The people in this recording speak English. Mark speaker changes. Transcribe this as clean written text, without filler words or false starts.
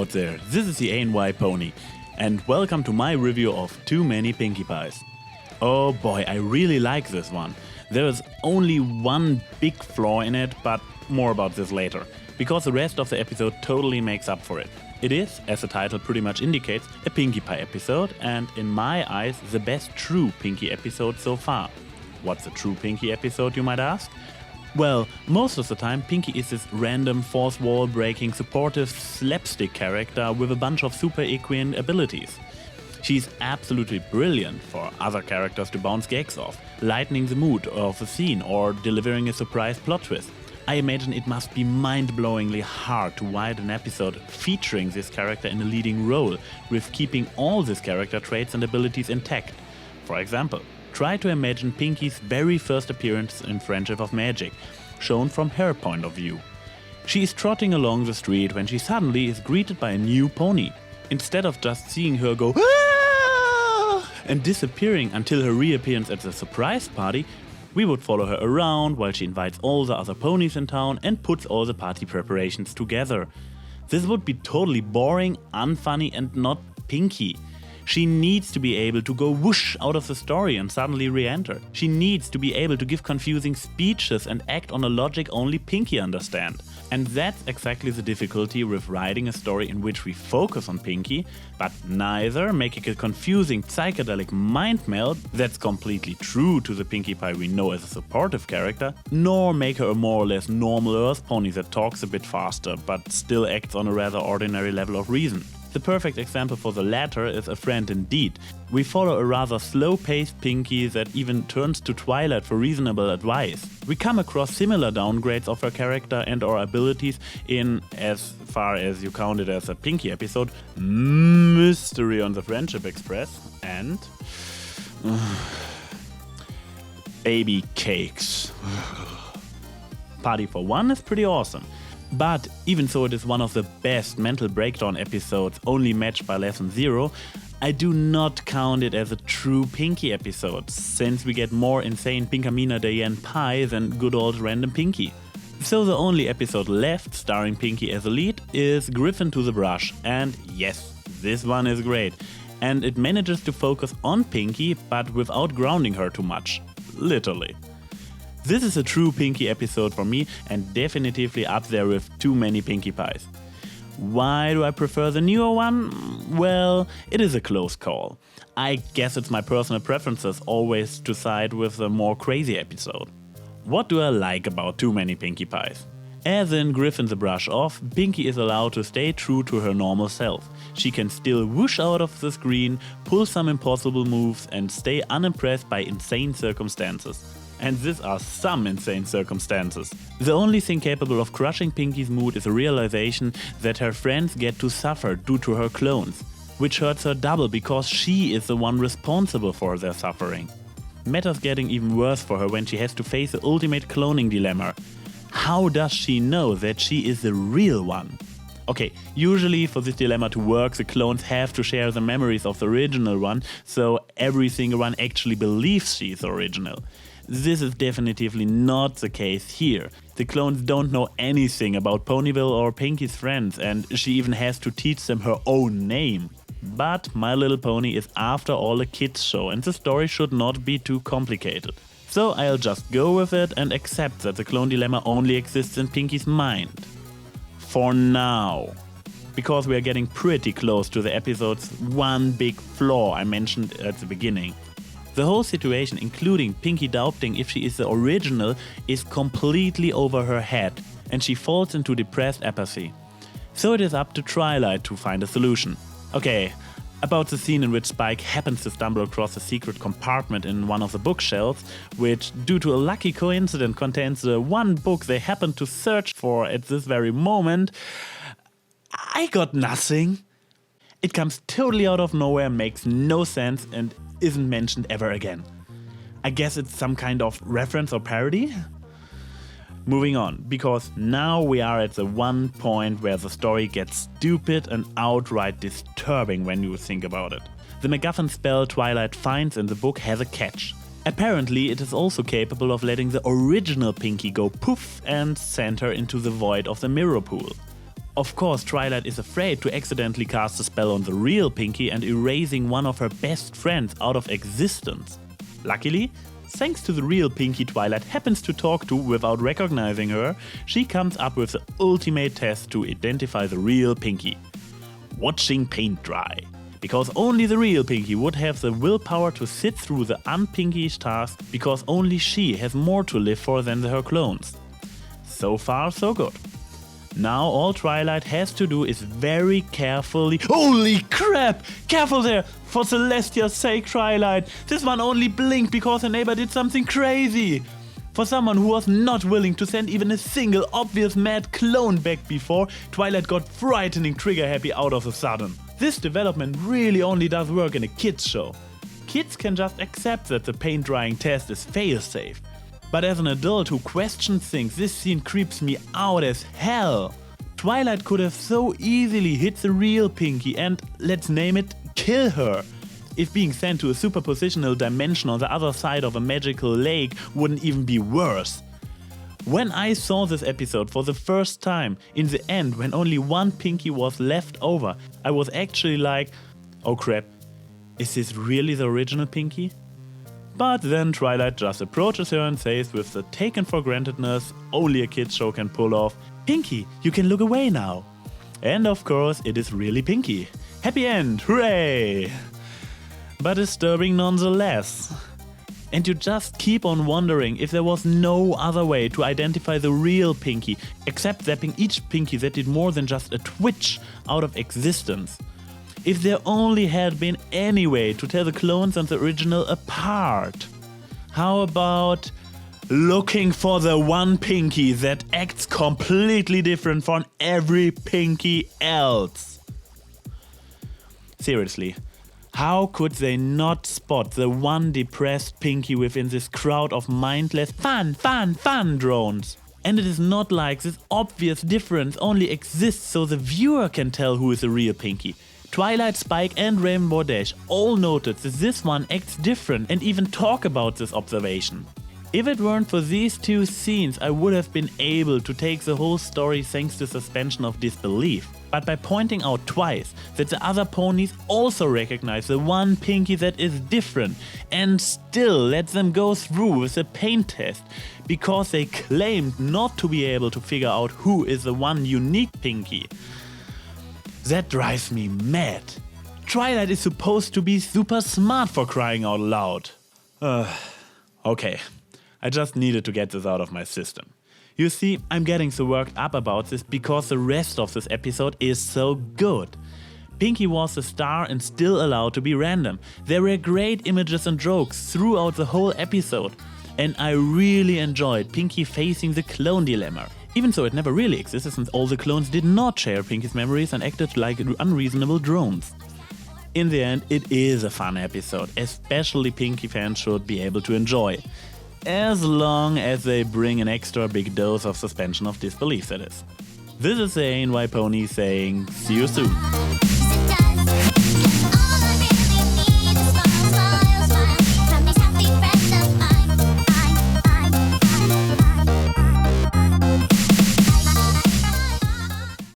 Speaker 1: out there, this is TheAnYPony, and welcome to my review of Too Many Pinkie Pies. Oh boy, I really like this one. There is only one big flaw in it, but more about this later, because the rest of the episode totally makes up for it. It is, as the title pretty much indicates, a Pinkie Pie episode, and in my eyes, the best true Pinkie episode so far. What's a true Pinkie episode, you might ask? Well, most of the time, Pinkie is this random, fourth wall breaking, supportive slapstick character with a bunch of super equine abilities. She's absolutely brilliant for other characters to bounce gags off, lightening the mood of a scene or delivering a surprise plot twist. I imagine it must be mind-blowingly hard to write an episode featuring this character in a leading role, with keeping all these character traits and abilities intact. For example, try to imagine Pinkie's very first appearance in Friendship of Magic, shown from her point of view. She is trotting along the street when she suddenly is greeted by a new pony. Instead of just seeing her go "Aah!" and disappearing until her reappearance at the surprise party, we would follow her around while she invites all the other ponies in town and puts all the party preparations together. This would be totally boring, unfunny and not Pinkie. She needs to be able to go whoosh out of the story and suddenly re-enter. She needs to be able to give confusing speeches and act on a logic only Pinkie understands. And that's exactly the difficulty with writing a story in which we focus on Pinkie, but neither making a confusing psychedelic mind meld that's completely true to the Pinkie Pie we know as a supportive character, nor make her a more or less normal Earth pony that talks a bit faster but still acts on a rather ordinary level of reason. The perfect example for the latter is A Friend Indeed. We follow a rather slow-paced Pinkie that even turns to Twilight for reasonable advice. We come across similar downgrades of her character and or abilities in, as far as you count it as a Pinkie episode, Mystery on the Friendship Express and Baby Cakes. Party for One is pretty awesome. But even though it is one of the best mental breakdown episodes, only matched by Lesson 0, I do not count it as a true Pinkie episode, since we get more insane Pinkamena Diane Pie than good old random Pinkie. So the only episode left starring Pinkie as a lead is Griffin to the Brush, and yes, this one is great. And it manages to focus on Pinkie, but without grounding her too much. Literally. This is a true Pinkie episode for me and definitively up there with Too Many Pinkie Pies. Why do I prefer the newer one? Well, it is a close call. I guess it's my personal preferences always to side with the more crazy episode. What do I like about Too Many Pinkie Pies? As in Griffin the Brush Off, Pinkie is allowed to stay true to her normal self. She can still whoosh out of the screen, pull some impossible moves and stay unimpressed by insane circumstances. And these are some insane circumstances. The only thing capable of crushing Pinkie's mood is a realization that her friends get to suffer due to her clones, which hurts her double because she is the one responsible for their suffering. Matters getting even worse for her when she has to face the ultimate cloning dilemma. How does she know that she is the real one? Okay, usually for this dilemma to work, the clones have to share the memories of the original one, so every single one actually believes she is the original. This is definitively not the case here. The clones don't know anything about Ponyville or Pinkie's friends, and she even has to teach them her own name. But My Little Pony is after all a kids show and the story should not be too complicated. So I'll just go with it and accept that the clone dilemma only exists in Pinkie's mind. For now. Because we are getting pretty close to the episode's one big flaw I mentioned at the beginning. The whole situation, including Pinkie doubting if she is the original, is completely over her head, and she falls into depressed apathy. So it is up to Twilight to find a solution. Okay, about the scene in which Spike happens to stumble across a secret compartment in one of the bookshelves, which, due to a lucky coincidence, contains the one book they happen to search for at this very moment, I got nothing. It comes totally out of nowhere, makes no sense, and isn't mentioned ever again. I guess it's some kind of reference or parody? Moving on, because now we are at the one point where the story gets stupid and outright disturbing when you think about it. The MacGuffin spell Twilight finds in the book has a catch. Apparently it is also capable of letting the original Pinkie go poof and send her into the void of the mirror pool. Of course, Twilight is afraid to accidentally cast a spell on the real Pinkie and erasing one of her best friends out of existence. Luckily, thanks to the real Pinkie Twilight happens to talk to without recognizing her, she comes up with the ultimate test to identify the real Pinkie. Watching paint dry. Because only the real Pinkie would have the willpower to sit through the un-Pinkish task, because only she has more to live for than her clones. So far, so good. Now all Twilight has to do is very carefully— Holy crap! Careful there! For Celestia's sake, Twilight! This one only blinked because her neighbor did something crazy! For someone who was not willing to send even a single obvious mad clone back before, Twilight got frightening trigger happy out of a sudden. This development really only does work in a kids show. Kids can just accept that the paint drying test is fail-safe. But as an adult who questions things, this scene creeps me out as hell. Twilight could have so easily hit the real Pinkie and, let's name it, kill her, if being sent to a superpositional dimension on the other side of a magical lake wouldn't even be worse. When I saw this episode for the first time, in the end when only one Pinkie was left over, I was actually like, oh crap, is this really the original Pinkie? But then Twilight just approaches her and says with the taken for grantedness only a kids show can pull off, "Pinkie, you can look away now." And of course it is really Pinkie. Happy end, hooray! But disturbing nonetheless. And you just keep on wondering if there was no other way to identify the real Pinkie except zapping each Pinkie that did more than just a twitch out of existence. If there only had been any way to tell the clones and the original apart. How about looking for the one Pinkie that acts completely different from every Pinkie else? Seriously, how could they not spot the one depressed Pinkie within this crowd of mindless fun drones? And it is not like this obvious difference only exists so the viewer can tell who is the real Pinkie. Twilight, Spike and Rainbow Dash all noted that this one acts different and even talk about this observation. If it weren't for these two scenes, I would have been able to take the whole story thanks to suspension of disbelief. But by pointing out twice that the other ponies also recognize the one Pinkie that is different and still let them go through with the paint test because they claimed not to be able to figure out who is the one unique Pinkie. That drives me mad. Twilight is supposed to be super smart for crying out loud. Okay, I just needed to get this out of my system. You see, I'm getting so worked up about this because the rest of this episode is so good. Pinkie was the star and still allowed to be random. There were great images and jokes throughout the whole episode. And I really enjoyed Pinkie facing the clone dilemma. Even though it never really existed since all the clones did not share Pinkie's memories and acted like unreasonable drones. In the end, it is a fun episode, especially Pinkie fans should be able to enjoy. As long as they bring an extra big dose of suspension of disbelief, that is. This is TheAnYPony saying, see you soon.